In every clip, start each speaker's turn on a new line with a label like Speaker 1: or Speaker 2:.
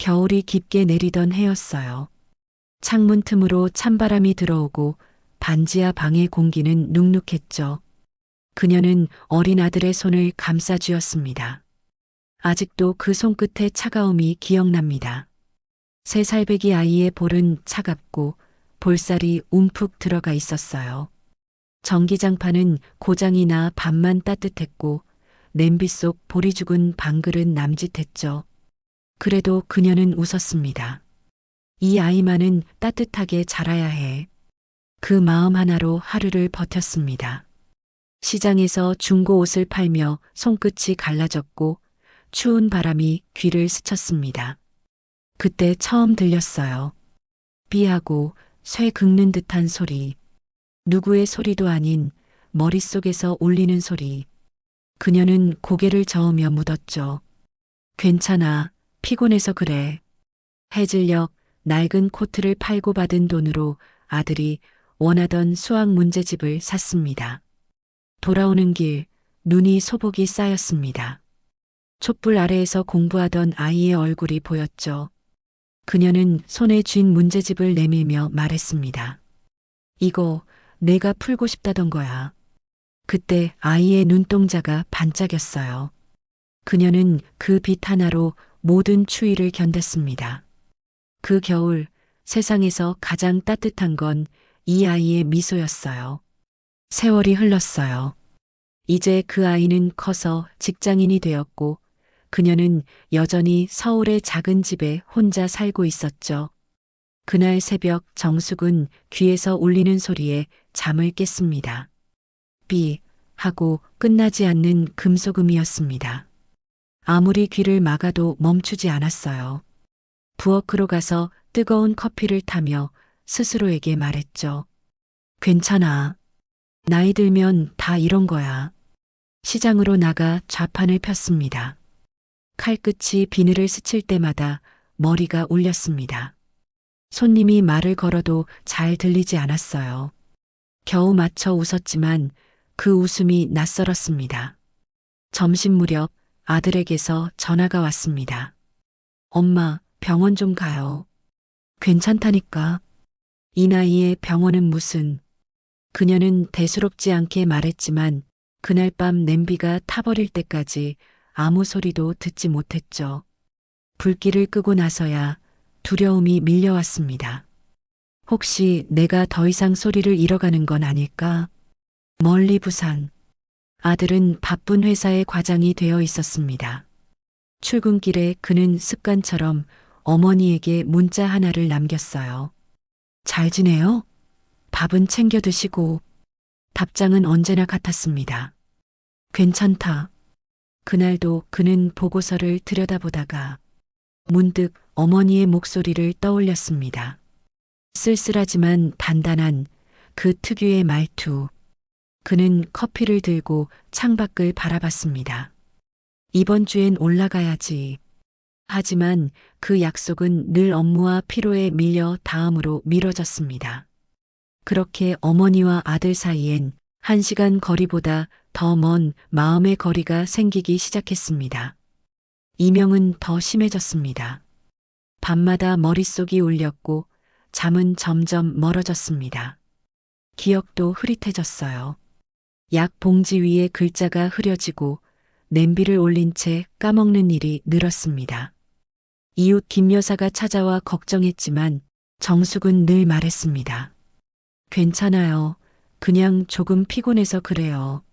Speaker 1: 겨울이 깊게 내리던 해였어요. 창문 틈으로 찬바람이 들어오고 반지하 방의 공기는 눅눅했죠. 그녀는 어린 아들의 손을 감싸 쥐었습니다. 아직도 그 손끝의 차가움이 기억납니다. 3살배기 아이의 볼은 차갑고 볼살이 움푹 들어가 있었어요. 전기장판은 고장이 나 반만 따뜻했고 냄비 속 볼이 죽은 방글은 남짓했죠. 그래도 그녀는 웃었습니다. 이 아이만은 따뜻하게 자라야 해. 그 마음 하나로 하루를 버텼습니다. 시장에서 중고 옷을 팔며 손끝이 갈라졌고 추운 바람이 귀를 스쳤습니다. 그때 처음 들렸어요. 비하고 쇠 긁는 듯한 소리. 누구의 소리도 아닌 머릿속에서 울리는 소리. 그녀는 고개를 저으며 묻었죠. 괜찮아. 피곤해서 그래. 해질녘 낡은 코트를 팔고 받은 돈으로 아들이 원하던 수학 문제집을 샀습니다. 돌아오는 길 눈이 소복이 쌓였습니다. 촛불 아래에서 공부하던 아이의 얼굴이 보였죠. 그녀는 손에 쥔 문제집을 내밀며 말했습니다. 이거 내가 풀고 싶다던 거야. 그때 아이의 눈동자가 반짝였어요. 그녀는 그 빛 하나로 모든 추위를 견뎠습니다. 그 겨울 세상에서 가장 따뜻한 건 이 아이의 미소였어요. 세월이 흘렀어요. 이제 그 아이는 커서 직장인이 되었고 그녀는 여전히 서울의 작은 집에 혼자 살고 있었죠. 그날 새벽 정숙은 귀에서 울리는 소리에 잠을 깼습니다. 삐 하고 끝나지 않는 금속음이었습니다. 아무리 귀를 막아도 멈추지 않았어요. 부엌으로 가서 뜨거운 커피를 타며 스스로에게 말했죠. 괜찮아. 나이 들면 다 이런 거야. 시장으로 나가 좌판을 폈습니다. 칼끝이 비늘을 스칠 때마다 머리가 울렸습니다. 손님이 말을 걸어도 잘 들리지 않았어요. 겨우 맞춰 웃었지만 그 웃음이 낯설었습니다. 점심 무렵 아들에게서 전화가 왔습니다. 엄마, 병원 좀 가요. 괜찮다니까. 이 나이에 병원은 무슨. 그녀는 대수롭지 않게 말했지만 그날 밤 냄비가 타버릴 때까지 아무 소리도 듣지 못했죠. 불길을 끄고 나서야 두려움이 밀려왔습니다. 혹시 내가 더 이상 소리를 잃어가는 건 아닐까? 멀리 부산. 아들은 바쁜 회사의 과장이 되어 있었습니다. 출근길에 그는 습관처럼 어머니에게 문자 하나를 남겼어요. 잘 지내요? 밥은 챙겨 드시고. 답장은 언제나 같았습니다. 괜찮다. 그날도 그는 보고서를 들여다보다가 문득 어머니의 목소리를 떠올렸습니다. 쓸쓸하지만 단단한 그 특유의 말투. 그는 커피를 들고 창밖을 바라봤습니다. 이번 주엔 올라가야지. 하지만 그 약속은 늘 업무와 피로에 밀려 다음으로 미뤄졌습니다. 그렇게 어머니와 아들 사이엔 1시간 거리보다 더 먼 마음의 거리가 생기기 시작했습니다. 이명은 더 심해졌습니다. 밤마다 머릿속이 울렸고 잠은 점점 멀어졌습니다. 기억도 흐릿해졌어요. 약 봉지 위에 글자가 흐려지고 냄비를 올린 채 까먹는 일이 늘었습니다. 이웃 김 여사가 찾아와 걱정했지만 정숙은 늘 말했습니다. 괜찮아요. 그냥 조금 피곤해서 그래요.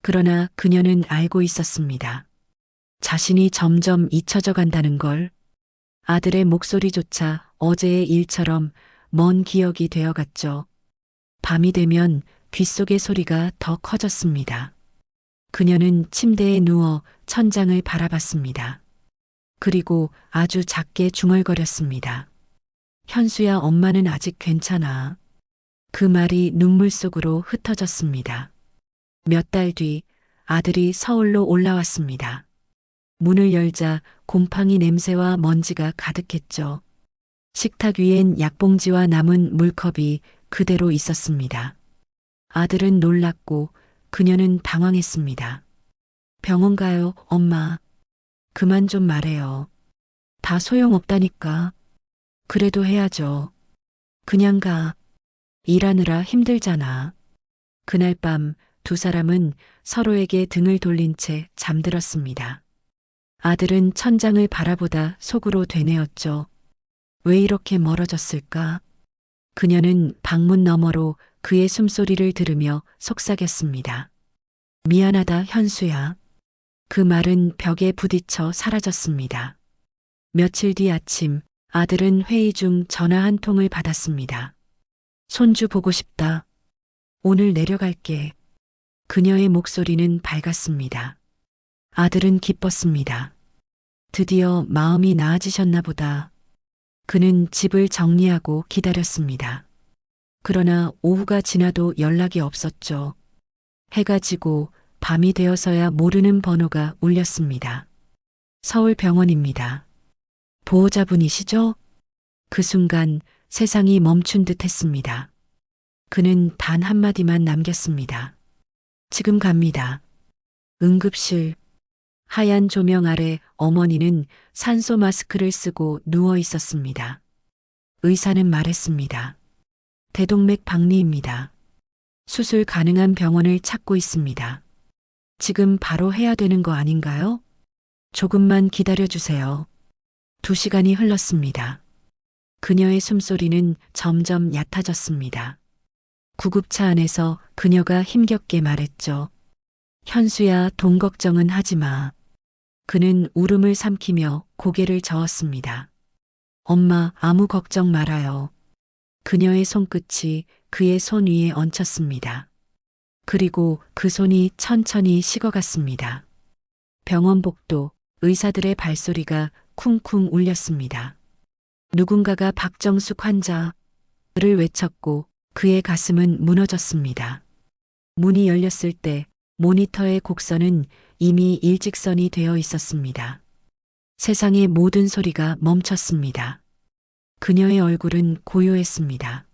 Speaker 1: 그러나 그녀는 알고 있었습니다. 자신이 점점 잊혀져 간다는 걸. 아들의 목소리조차 어제의 일처럼 먼 기억이 되어갔죠. 밤이 되면 귓속의 소리가 더 커졌습니다. 그녀는 침대에 누워 천장을 바라봤습니다. 그리고 아주 작게 중얼거렸습니다. 현수야, 엄마는 아직 괜찮아. 그 말이 눈물 속으로 흩어졌습니다. 몇 달 뒤 아들이 서울로 올라왔습니다. 문을 열자 곰팡이 냄새와 먼지가 가득했죠. 식탁 위엔 약봉지와 남은 물컵이 그대로 있었습니다. 아들은 놀랐고 그녀는 당황했습니다. 병원 가요, 엄마. 그만 좀 말해요. 다 소용없다니까. 그래도 해야죠. 그냥 가. 일하느라 힘들잖아. 그날 밤 두 사람은 서로에게 등을 돌린 채 잠들었습니다. 아들은 천장을 바라보다 속으로 되뇌었죠. 왜 이렇게 멀어졌을까? 그녀는 방문 너머로 그의 숨소리를 들으며 속삭였습니다. 미안하다, 현수야. 그 말은 벽에 부딪혀 사라졌습니다. 며칠 뒤 아침, 아들은 회의 중 전화 한 통을 받았습니다. 손주 보고 싶다. 오늘 내려갈게. 그녀의 목소리는 밝았습니다. 아들은 기뻤습니다. 드디어 마음이 나아지셨나 보다. 그는 집을 정리하고 기다렸습니다. 그러나 오후가 지나도 연락이 없었죠. 해가 지고 밤이 되어서야 모르는 번호가 울렸습니다. 서울병원입니다. 보호자분이시죠? 그 순간 세상이 멈춘 듯 했습니다. 그는 단 한마디만 남겼습니다. 지금 갑니다. 응급실. 하얀 조명 아래 어머니는 산소 마스크를 쓰고 누워 있었습니다. 의사는 말했습니다. 대동맥 박리입니다. 수술 가능한 병원을 찾고 있습니다. 지금 바로 해야 되는 거 아닌가요? 조금만 기다려 주세요. 2시간이 흘렀습니다. 그녀의 숨소리는 점점 얕아졌습니다. 구급차 안에서 그녀가 힘겹게 말했죠. 현수야, 돈 걱정은 하지 마. 그는 울음을 삼키며 고개를 저었습니다. 엄마, 아무 걱정 말아요. 그녀의 손끝이 그의 손 위에 얹혔습니다. 그리고 그 손이 천천히 식어갔습니다. 병원 복도, 의사들의 발소리가 쿵쿵 울렸습니다. 누군가가 박정숙 환자를 외쳤고 그의 가슴은 무너졌습니다. 문이 열렸을 때 모니터의 곡선은 이미 일직선이 되어 있었습니다. 세상의 모든 소리가 멈췄습니다. 그녀의 얼굴은 고요했습니다.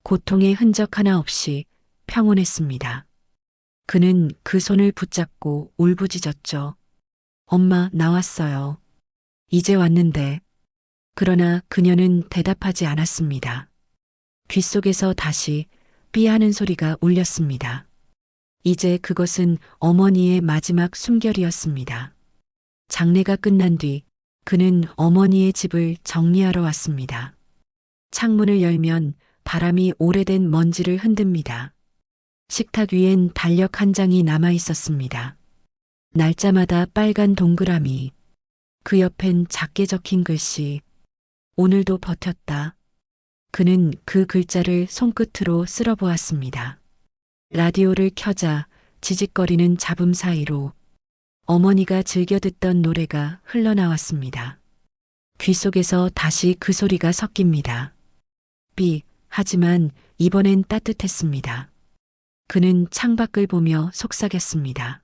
Speaker 1: 고통의 흔적 하나 없이 평온했습니다. 그는 그 손을 붙잡고 울부짖었죠. 엄마, 나왔어요. 이제 왔는데. 그러나 그녀는 대답하지 않았습니다. 귓속에서 다시 삐 하는 소리가 울렸습니다. 이제 그것은 어머니의 마지막 숨결이었습니다. 장례가 끝난 뒤 그는 어머니의 집을 정리하러 왔습니다. 창문을 열면 바람이 오래된 먼지를 흔듭니다. 식탁 위엔 달력 한 장이 남아 있었습니다. 날짜마다 빨간 동그라미. 그 옆엔 작게 적힌 글씨. 오늘도 버텼다. 그는 그 글자를 손끝으로 쓸어보았습니다. 라디오를 켜자 지직거리는 잡음 사이로 어머니가 즐겨 듣던 노래가 흘러나왔습니다. 귓속에서 다시 그 소리가 섞입니다. 삐, 하지만 이번엔 따뜻했습니다. 그는 창밖을 보며 속삭였습니다.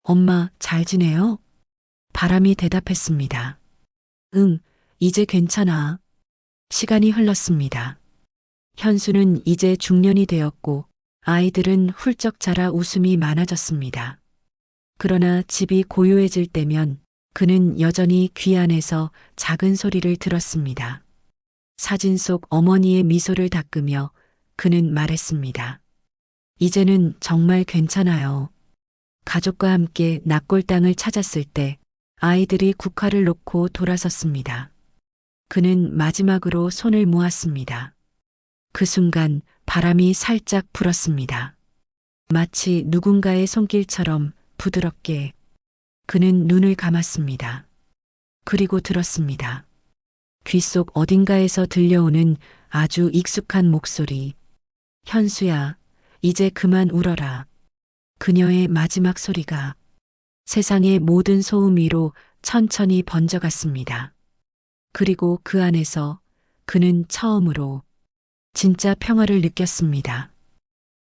Speaker 1: 엄마, 잘 지내요? 바람이 대답했습니다. 응, 이제 괜찮아. 시간이 흘렀습니다. 현수는 이제 중년이 되었고 아이들은 훌쩍 자라 웃음이 많아졌습니다. 그러나 집이 고요해질 때면 그는 여전히 귀 안에서 작은 소리를 들었습니다. 사진 속 어머니의 미소를 닦으며 그는 말했습니다. 이제는 정말 괜찮아요. 가족과 함께 납골 땅을 찾았을 때 아이들이 국화를 놓고 돌아섰습니다. 그는 마지막으로 손을 모았습니다. 그 순간 바람이 살짝 불었습니다. 마치 누군가의 손길처럼 부드럽게. 그는 눈을 감았습니다. 그리고 들었습니다. 귓속 어딘가에서 들려오는 아주 익숙한 목소리. 현수야, 이제 그만 울어라. 그녀의 마지막 소리가 세상의 모든 소음 위로 천천히 번져갔습니다. 그리고 그 안에서 그는 처음으로 진짜 평화를 느꼈습니다.